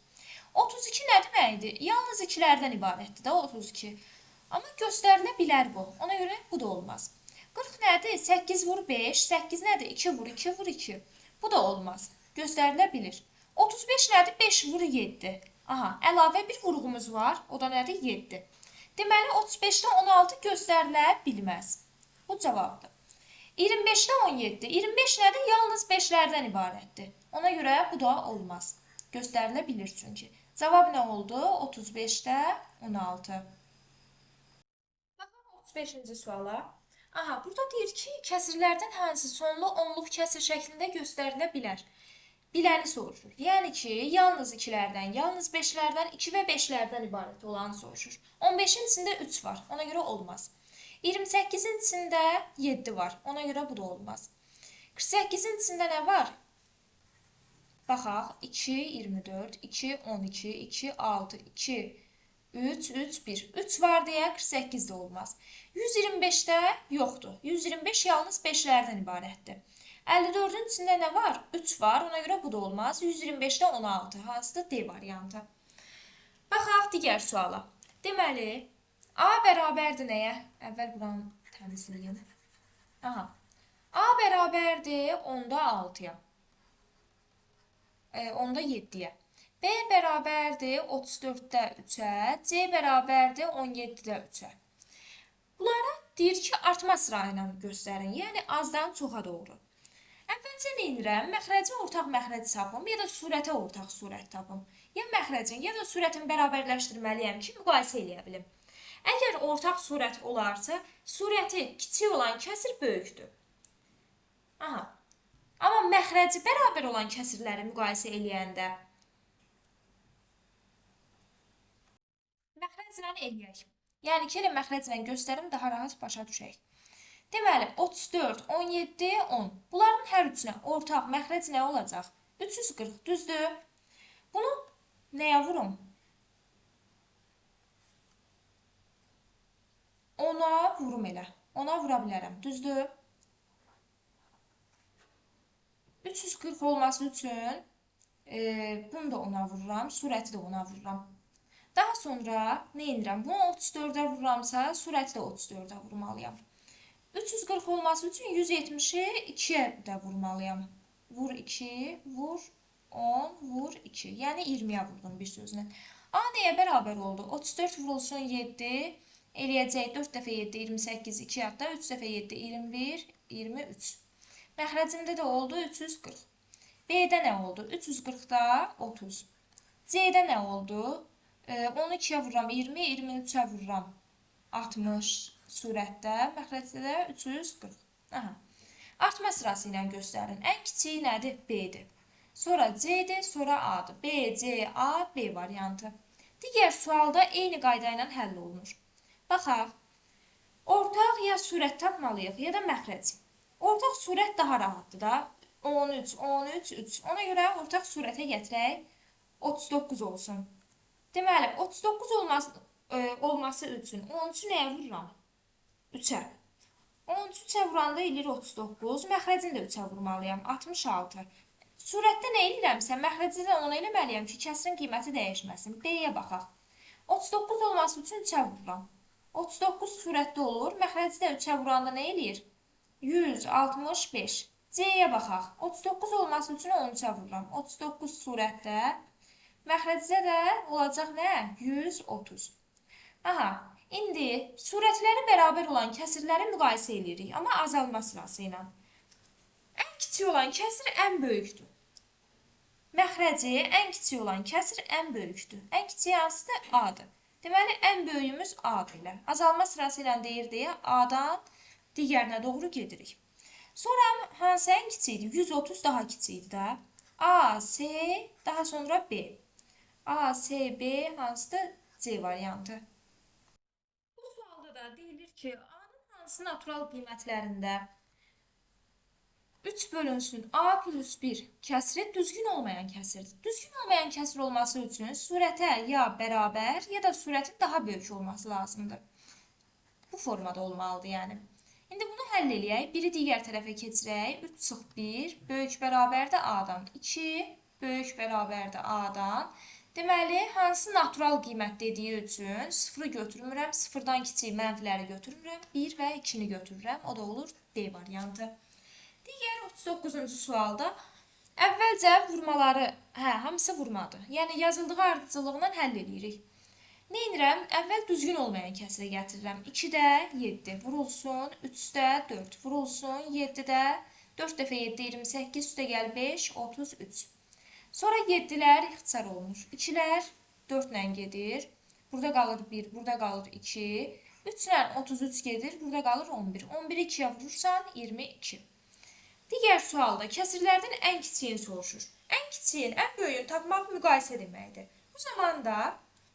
32 nə deməkdir? Yalnız 2-lərdən ibarətdir də 32. Amma göstərilə bilər bu. Ona görə bu da olmaz. 40 nədir? 8 vur 5. 8 nədir? 2 vur 2 vur 2. Bu da olmaz. Göstərilə bilir. 35 nədir? 5 vur 7. Aha, əlavə bir vurğumuz var. O da nədir? 7. Deməli, 35-dən 16 göstərilə bilməz. Bu cavabdır. 25-də 17. 25 nədir? Yalnız 5-lərdən ibarətdir. Ona görə bu da olmaz. Göstərilə bilir çünki. Cavab nə oldu? 35-də 16. Baxaq 35-ci suala. Aha, burada deyir ki, kəsirlərdən hansı sonlu onluq kəsir şəklində göstərilə bilər? Biləni soruşur. Yəni ki, yalnız 2-lərdən, yalnız 5-lərdən, 2 və 5-lərdən ibarət olanı soruşur. 15-in içində 3 var, ona görə olmaz. 28-in içində 7 var, ona görə bu da olmaz. 48-in içində nə var? Baxaq, 2, 24, 2, 12, 2, 6, 2, 3, 3, 1. 3 var deyə 48 də olmaz. 125-də yoxdur. 125 yalnız 5-lərdən ibarətdir. 54-ün içində nə var? 3 var, ona görə bu da olmaz. 125-də 16, hansıdır? D variantı. Baxaq digər suala. Deməli, A bərabərdir nəyə? Əvvəl buranı təmizləyim. Aha. A bərabərdir 10-da 6-ya. 10-da 7-yə. B bərabərdir 34-də 3-ə. C bərabərdir 17-də 3-ə. Bunlara deyir ki, artma sıra ilə göstərin. Yəni, azdan çoxa doğru. Əvvəlcə nə edirəm? Məxrəci ortaq məxrəc tapım, ya da surətə ortaq surət tapım. Ya məxrəcin, ya da surətin bərabərləşdirməliyəm ki, müqayisə eləyə bilim. Əgər ortaq surət olarsa, surəti kiçik olan kəsir böyükdür. Aha. Amma məxrəci bərabər olan kəsirləri müqayisə eləyəndə məxrəclə eləyək. Yəni ki, elə məxrəclə göstərim, daha rahat başa düşək. Deməli, 34, 17, 10. Bunların hər üçünə ortaq məxrəc nə olacaq? 340, düzdür? Bunu nəyə vurum? 10-a vurum elə. 10-a vura bilərəm, düzdür? 340 olması üçün bunu da 10-a vururam, surəti də 10-a vururam. Daha sonra nə edirəm? Bunu 34-ə vururamsa, surəti də 34-ə vurmalıyam. 340 olması üçün 170-i 2-yə də vurmalıyam. Vur 2, vur 10, vur 2. Yəni 20-yə vurdum bir sözlə. A nəyə bərabər oldu? 34 vurulsun 7, eləyəcək 4 dəfə 7, 28, 2 yadda, 3 dəfə 7, 21, 23. Məxrəcimdə də oldu 340. B-də nə oldu? 340-da 30. C-də nə oldu? 12-yə vururam 20, 23-ə vururam 60 surətdə, məxrəcdə də 340. Aha. Artma sırası ilə göstərin. Ən kiçiyi nədir? B-dir. Sonra C-dir, sonra A-dır. B, C, A, B variantı. Digər sualda eyni qayda ilə həll olunur. Baxaq. Ortaq ya surət tapmalıyıq, ya da məxrəc. Ortaq surət daha rahatdır da. 13, 13, 3. Ona görə ortaq surətə gətirək. 39 olsun. Deməli, 39 olması üçün 13-ü nəyə vururam? 3-ə. 13-ə vuranda eləyir 39. Məxrəcini də 3-ə vurmalıyam. 66. Surətdə nə eləyirəmsə, məxrəci də ona eləməliyəm ki, kəsirin qiyməti dəyişməsin. B-yə baxaq. 39 olması üçün 3-ə vururam. 39 surətdə olur. Məxrəci də 3-ə vuranda nə eləyir? 165. C-yə baxaq. 39 olması üçün 13-ə vururam. 39 surətdə. Məxrəcdə də olacaq nə? 130. Aha. İndi surətləri bərabər olan kəsirləri müqayisə edirik, amma azalma sırası ilə. Ən kiçik olan kəsir ən böyükdür. Məxrəci ən kiçik olan kəsir ən böyükdür. Ən kiçik hansıdır? A-dır. Deməli, ən böyüyümüz A-dır ilə. Azalma sırası ilə deyir deyə A-dan digərinə doğru gedirik. Sonra hansı ən kiçikdir? 130 daha kiçikdir də. A, C, daha sonra B. A, C, B hansıdır? C variantı. Deyilir ki, A-nın hansı natural qiymətlərində 3 bölünsün A plus 1 kəsiri düzgün olmayan kəsirdir. Düzgün olmayan kəsir olması üçün surətə ya bərabər, ya da surətin daha böyük olması lazımdır. Bu formada olmalıdır yəni. İndi bunu həll eləyək. Biri digər tərəfə keçirək. 3 çıx 1 böyük bərabərdə A-dan. 2 böyük bərabərdə A-dan. Deməli, hansı natural qiymət dediyi üçün 0-ı götürmürəm, 0-dan kiçik mənfiləri götürmürəm, 1 və 2-ni götürürəm. O da olur D variantı. Digər 39-cu sualda Əvvəlcə vurmaları, hamısı vurmadır. Yəni yazıldığı ardıcıllığından həll edirik. Nə edirəm? Əvvəl düzgün olmayan kəsirə gətirirəm. 2-də 7 vurulsun, 3-də 4 vurulsun, 7-də 4 dəfə 7 28, üstə gəl 5 33. Sonra 7-lər ixtisar olunur. 2-lər 4 ilə gedir. Burada qalır 1, burada qalır 2. 3 ilə 33 gedir, burada qalır 11. 11-i 2-yə vurursan 22. Digər sualda kəsirlərdən ən kiçiyini soruşur. Ən kiçiyin, ən böyüyünü tapmaq müqayisə deməkdir. Bu zaman da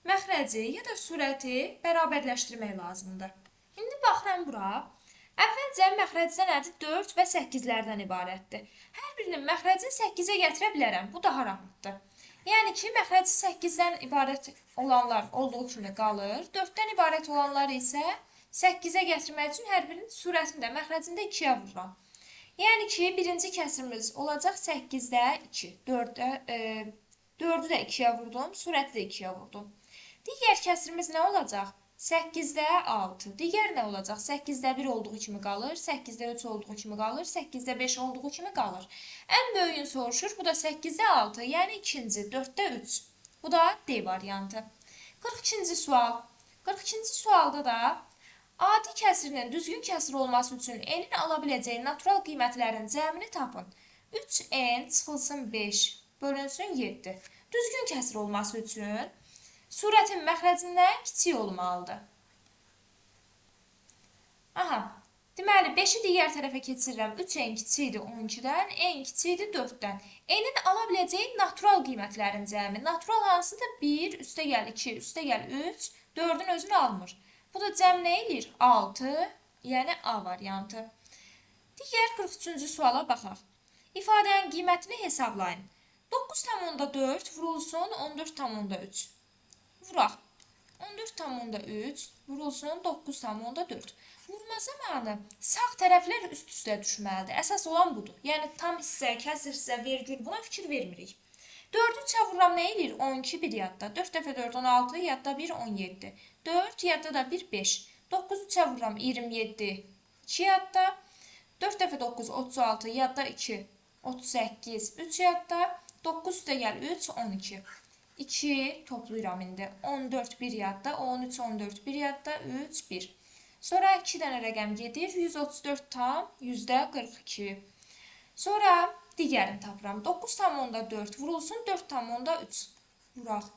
məxrəci ya da surəti bərabərləşdirmək lazımdır. İndi baxıram bura. Əvvəlcə məxrəcdə nədir? 4 və 8-lərdən ibarətdir. Hər birinin məxrəcini 8-ə gətirə bilərəm. Bu daha rahatdır. Yəni ki, məxrəci 8-dən ibarət olanlar olduğu kimi qalır. 4-dən ibarət olanlar isə 8-ə gətirmək üçün hər birinin surətini də məxrəcində 2-yə vururam. Yəni ki, birinci kəsirimiz olacaq 8-də 2. 4-ü də 2-yə vurdum, surəti də 2-yə vurdum. Digər kəsirimiz nə olacaq? 8-də 6. Digər nə olacaq? 8-də 1 olduğu kimi qalır, 8-də 3 olduğu kimi qalır, 8-də 5 olduğu kimi qalır. Ən böyüyünü soruşur. Bu da 8-də 6, yəni ikinci, 4-də 3. Bu da D variantı. 42-ci sual. 42-ci sualda da adi kəsirinin düzgün kəsir olması üçün n-in ala biləcəyi natural qiymətlərin cəmini tapın. 3n çıxılsın 5 bölünsün 7. Düzgün kəsir olması üçün surətin məxrəcindən kiçik olmalıdır. Deməli 5-i digər tərəfə keçirirəm. 3n kiçikdir 12-dən, n kiçikdir 4-dən. N-in ala biləcəyi natural qiymətlərin cəmi. Natural hansıdır? 1, üstə gəl 2, üstə gəl 3, 4-ün özünü almır. Bu da cəm nə edir? 6, yəni A variantı. Digər 43-cü suala baxaq. İfadənin qiymətini hesablayın. 9,4 vurulsun 14,3. Vuraq. 14,3 vurulsun 9,4. Vurma zamanı sağ tərəflər üst-üstə düşməlidir. Əsas olan budur. Yəni tam hissə, kəsir hissə, vergül buna fikir vermirik. 4-ü 3-ə vururam nə edir? 12 bir yadda. 4 dəfə 4 16, yadda 1 17. 4 yadda da 1 5. 9-u 3-ə vururam 27. 2 yadda. 4 dəfə 9 36, yadda 2 38. 3 yadda. 9 üstə gəl 3 12. 2 toplayıram indi. 14 bir yadda, 13 14 bir yadda, 3 1. Sonra 2 dənə rəqəm gedir. 134 tam %42. Sonra digərini tapıram. 9,4 vurulsun 4,3. Vuraq.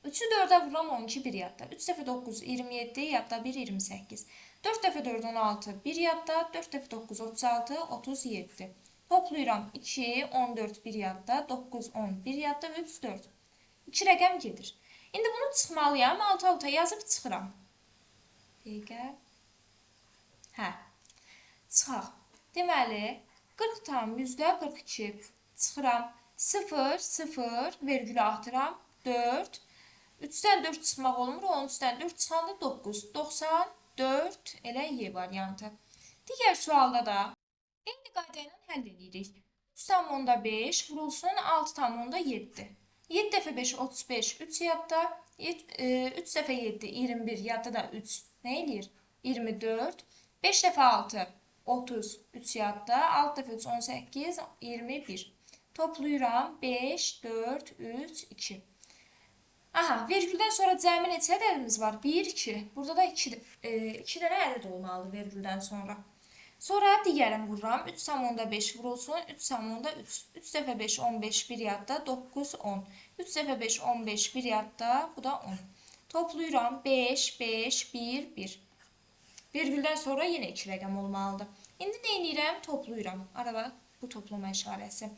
3-ü 4-ə vururam 12 bir yadda. 3 dəfə 9 27, yadda 1 28. 4 dəfə 4 16 bir yadda. 4 dəfə 9 36 37. Toplayıram 2 14 bir yadda. 9 10 bir yadda, 3 4. 2 rəqəm gedir. İndi bunu çıxmalıyam. Alt-alta yazıb çıxıram. Dəqiqə. Çıxaq. Deməli 40 tam %42 çıxıram. 0 0 vergülü atıram. 4. 3-dən 4 çıxmaq olmur. 13-dən 4 çıxanda 9. 94 elə Y variantı. Digər sualda da eyni qayda ilə həll edirik. 3,5 vurulsun 6,7. 7 dəfə 5 35, 3 yadda. 3 dəfə 7 21, yadda da 3 nə edir? 24. 5 dəfə 6 30, 3 yadda. 6 dəfə 3 18, 21. Toplayıram 5 4 3 2. Vergüldən sonra cəmi neçə ədədimiz var? 1 2. Burada da 2 dənə ədəd olmalıdır vergüldən sonra. Sonra digərini vururam. 3,5 vurulsun 3,3. 3 dəfə 5 15 bir yadda, 9 10. 3 dəfə 5 15 bir yadda, bu da 10. Toplayıram 5 5 1 1. Virgüldən sonra yenə 2 rəqəm olmalıdır. İndi nə edirəm? Toplayıram. Arada bu toplama işarəsi.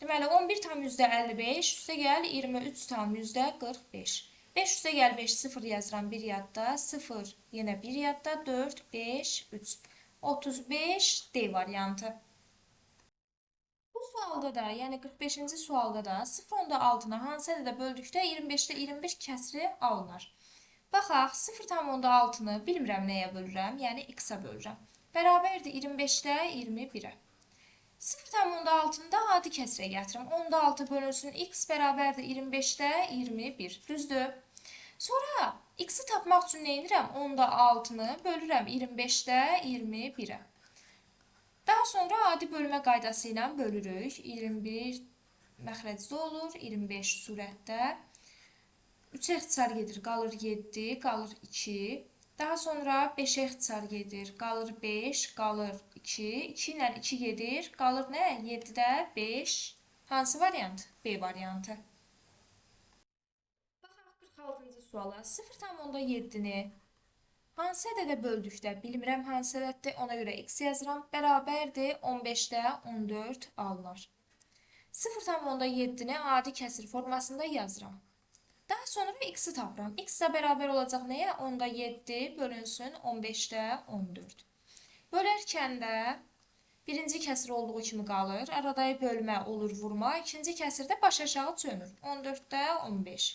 Deməli 11 tam %55, üstə gəl 23 tam %45. 5 üstə gəl 5 0 yazıram 1 yadda, 0 yenə 1 yadda, 4 5 3. 35 D variantı. Bu sualda da, yəni 45-ci sualda da 0,6-nı hansı ədədə böldükdə 25-də 25 kəsiri alınır. Baxaq, 0,6-nı bilmirəm nəyə bölürəm, yəni x-a bölürəm. Bərabərdir 25-də 21-ə. 0,6-nı da adi kəsirə gətirim. 10-da 6 bölünsün x bərabərdir 25-də 21. Düzdür? Sonra x-i tapmaq üçün nə edirəm? 10-da 6-nı bölürəm 25-də 21-ə. Daha Daha sonra adi bölmə qaydası ilə bölürük. 21 məxrəcdə olur, 25 surətdə. 3-ə ixtisar gedir, qalır 7, qalır 2. Daha sonra 5-ə ixtisar gedir, qalır 5, qalır 2. 2 ilə 2 gedir, qalır nə? 7-də 5. Hansı variant? B variantı. Baxaq 46-cı suala. 0,7-ni hansı ədədə böldükdə, bilmirəm hansı ədəddir, ona görə x yazıram. Bərabərdir 15-də 14 alınır. 0,7-ni adi kəsir formasında yazıram. Daha sonra x-i tapıram. X də bərabər olacaq nəyə? 10-da 7 bölünsün 15-də 14. Bölərkən də birinci kəsir olduğu kimi qalır. Arada bölmə olur vurma. İkinci kəsirdə baş aşağı çönür. 14-də 15.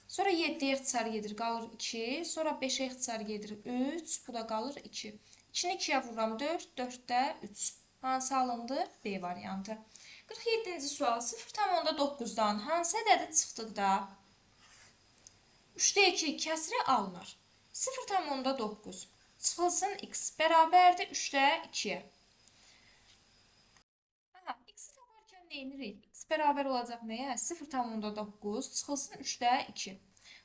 Sonra 7-yə ixtisar gedir, qalır 2. Sonra 5-ə ixtisar gedir, 3. Bu da qalır 2. 2-ni 2-yə vururam, 4. 4-də 3. Hansı alındı? B variantı. 47-ci sual. 0,9-dan hansı ədədi çıxdıqda 3-də 2 kəsiri alınır? 0,9 çıxılsın x bərabərdir 3-də 2-yə. X-i taparkən nə edirik? X bərabər olacaq nəyə? 0,9 çıxılsın 3-də 2.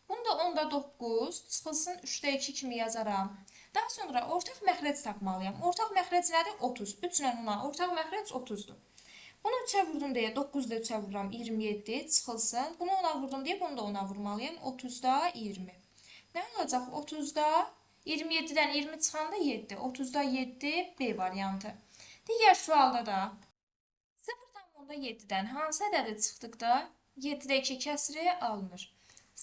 Bunu da 10-da 9 çıxılsın 3-də 2 kimi yazaram. Daha sonra ortaq məxrəc tapmalıyam. Ortaq məxrəc nədir? 30. 3 ilə ona ortaq məxrəc 30-dur. Bunu 3-ə vurdum deyə 9-da 3-ə vururam 27 çıxılsın. Bunu 10-a vurdum deyə bunu da 10-a vurmalıyam. 30-da 20. Nə olacaq? 30-da 27-dən 20 çıxanda 7. 30-da 7 B variantı. Digər sualda da 0,7-dən hansı ədədi çıxdıqda 7-də 2 kəsiri alınır?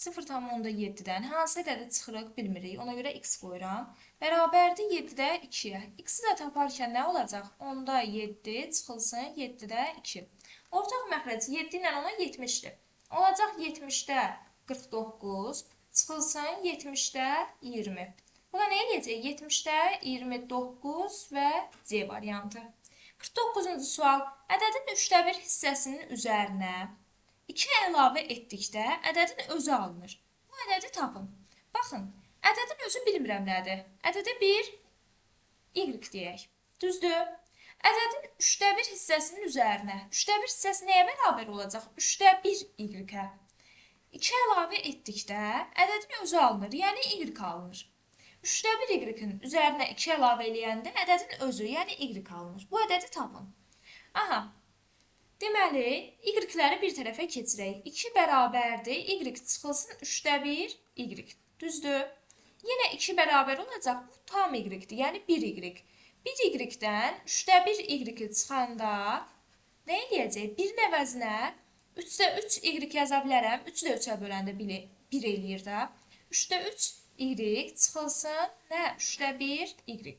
0,7-dən hansı ədədi çıxırıq bilmirik. Ona görə x qoyuram. Bərabərdir 7-də 2-yə. X-i də taparkən nə olacaq? 10-da 7 çıxılsın 7-də 2. Ortaq məxrəc 7 ilə ona 70-dir. Olacaq 70-də 49 çıxılsın 70-də 20. Bu da nə eləyəcək? 70-də 29 və C variantı. 49-cu sual. Ədədin 3-də 1 hissəsinin üzərinə 2 əlavə etdikdə ədədin özü alınır. Bu ədədi tapın. Baxın, ədədin özü bilmirəm nədir. Ədədə bir y deyək. Düzdür? Ədədin 3-də 1 hissəsinin üzərinə 3-də 1 hissəsi nəyə bərabər olacaq? 3-də 1 y-ə. 2 əlavə etdikdə ədədin özü alınır, yəni y alınır. 3-də 1 y-in üzərinə 2 əlavə eləyəndə ədədin özü, yəni y alınır. Bu ədədi tapın. Aha. Deməli, y-ləri bir tərəfə keçirək. 2 bərabərdir, y çıxılsın 3-də 1 y. Düzdür? Yenə 2 bərabər olacaq, bu tam y-dir, yəni 1 y. 1 y-dən 3-də 1 y çıxanda nə eləyəcək? 1-in əvəzinə 3-də 3 y yaza bilərəm. 3-də 3-ə böləndə 1 eləyir də. 3-də 3 y çıxılsın nə? 3-də 1 y.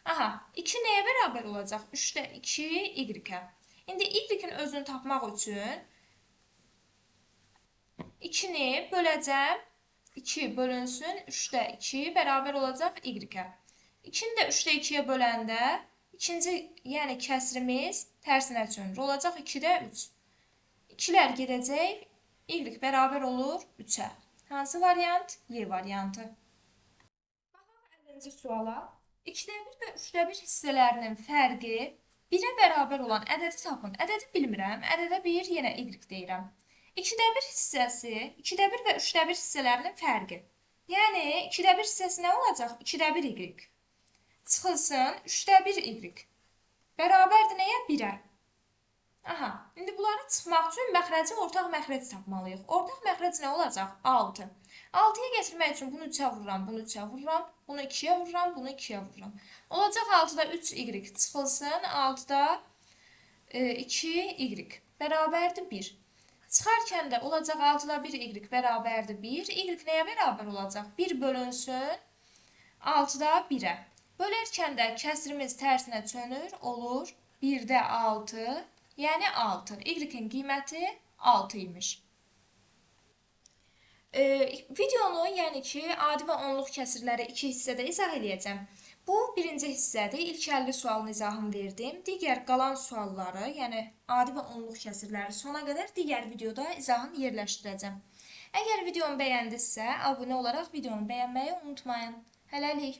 Aha, 2 nəyə bərabər olacaq? 3-də 2 y-ə. İndi y-in özünü tapmaq üçün 2-ni böləcəm. 2 bölünsün 3-də 2 bərabər olacaq y-ə. 2-ni də 3-də 2-yə böləndə ikinci, yəni kəsirimiz tərsinə çönür. Olacaq 2-də 3. 2-lər gedəcək. Y bərabər olur 3-ə. Hansı variant? Y variantı. Baxaq 50-ci suala. 2-də 1 və 3-də 1 hissələrinin fərqi 1-ə bərabər olan ədədi tapın. Ədədi bilmirəm. Ədədə 1, yenə y deyirəm. 2-də 1 hissəsi, 2-də 1 və 3-də 1 hissələrinin fərqi. Yəni, 2-də 1 hissəsi nə olacaq? 2-də 1 y. Çıxılsın 3-də 1 y. Bərabərdir nəyə? 1-ə. Aha, indi bunları çıxmaq üçün məxrəci ortaq məxrəc tapmalıyıq. Ortaq məxrəc nə olacaq? 6. 6-ya gətirmək üçün bunu 3-ə vururam, bunu 3-ə vururam, bunu 2-yə vururam, bunu 2-yə vururam. Olacaq 6-da 3 y çıxılsın, 6-da 2 y bərabərdir 1. Çıxarkən də olacaq 6-da 1 y bərabərdir 1. Y nəyə bərabər olacaq? 1 bölünsün 6-da 1-ə. Bölərkən də kəsirimiz tərsinə çönür, olur 1-də 6, yəni 6. Y-in qiyməti 6 imiş. Videonu, yəni ki, adi və onluq kəsirləri 2 hissədə izah edəcəm. Bu, birinci hissədir. İlk 50 sualın izahını verdim. Digər qalan sualları, yəni adi və onluq kəsirləri sona qədər digər videoda izahını yerləşdirəcəm. Əgər videomu bəyəndinizsə, abunə olaraq videonu bəyənməyi unutmayın. Hələlik.